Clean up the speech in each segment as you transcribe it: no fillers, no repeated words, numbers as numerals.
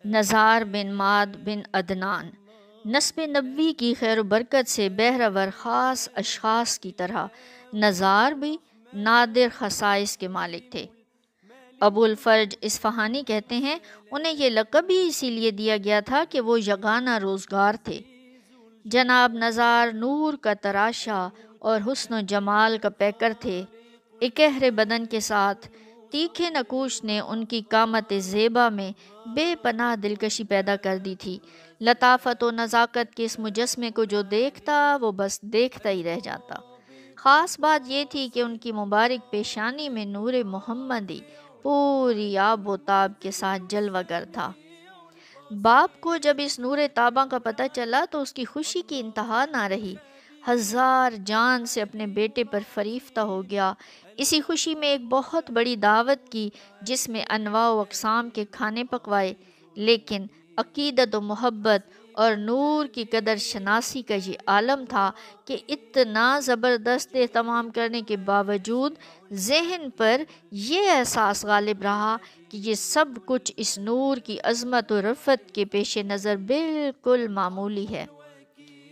نزار بن ماد بن عدنان نسب نبوی کی خیر و برکت سے بہرور خاص اشخاص کی طرح نزار بھی نادر خصائص کے مالک تھے۔ ابو الفرج اصفہانی کہتے ہیں انہیں یہ لقب بھی اسی لیے دیا گیا تھا کہ وہ یگانہ روزگار تھے۔ جناب نزار نور کا تراشا اور حسن و جمال کا پیکر تھے۔ اکہرے بدن کے ساتھ تیکھے نقوش نے ان کی قامت زیبا میں بے پناہ دلکشی پیدا کر دی تھی۔ لطافت و نزاکت کے اس مجسمے کو جو دیکھتا وہ بس دیکھتا ہی رہ جاتا۔ خاص بات یہ تھی کہ ان کی مبارک پیشانی میں نور محمدی پوری آب و تاب کے ساتھ جلوہ گر تھا۔ باپ کو جب اس نور تاباں کا پتہ چلا تو اس کی خوشی کی انتہا نہ رہی۔ ہزار جان سے اپنے بیٹے پر فریفتہ ہو گیا۔ اسی خوشی میں ایک بہت بڑی دعوت کی جس میں انواع و اقسام کے کھانے پکوائے، لیکن عقیدت و محبت اور نور کی قدر شناسی کا یہ عالم تھا کہ اتنا زبردست اہتمام کرنے کے باوجود ذہن پر یہ احساس غالب رہا کہ یہ سب کچھ اس نور کی عظمت و رفعت کے پیش نظر بالکل معمولی ہے۔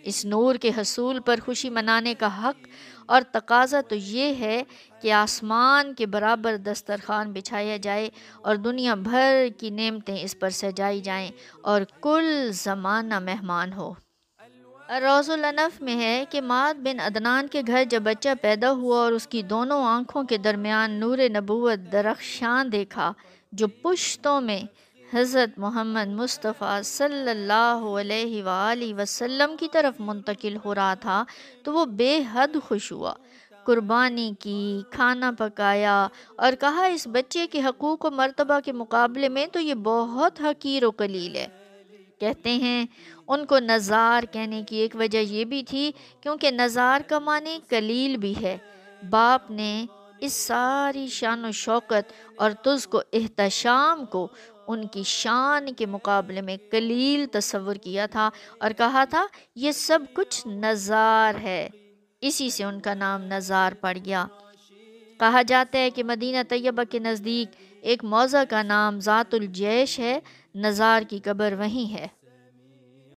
اس نور کے حصول پر خوشی منانے کا حق اور تقاضا تو یہ ہے کہ آسمان کے برابر دسترخوان بچھایا جائے اور دنیا بھر کی نعمتیں اس پر سجائی جائیں اور کل زمانہ مہمان ہو۔ روض الانف میں ہے کہ ماد بن عدنان کے گھر جب بچہ پیدا ہوا اور اس کی دونوں آنکھوں کے درمیان نور نبوت درخشاں دیکھا جو پشتوں میں حضرت محمد مصطفیٰ صلی اللہ علیہ وآلہ وسلم کی طرف منتقل ہو رہا تھا تو وہ بے حد خوش ہوا۔ قربانی کی، کھانا پکایا اور کہا اس بچے کے حقوق و مرتبہ کے مقابلے میں تو یہ بہت حقیر و قلیل ہے۔ کہتے ہیں ان کو نزار کہنے کی ایک وجہ یہ بھی تھی کیونکہ نزار کا معنی قلیل بھی ہے۔ باپ نے اس ساری شان و شوکت اور تز کو احتشام کو ان کی شان کے مقابلے میں قلیل تصور کیا تھا اور کہا تھا یہ سب کچھ نزار ہے، اسی سے ان کا نام نزار پڑ گیا۔ کہا جاتا ہے کہ مدینہ طیبہ کے نزدیک ایک موضع کا نام ذات الجیش ہے، نزار کی قبر وہیں ہے۔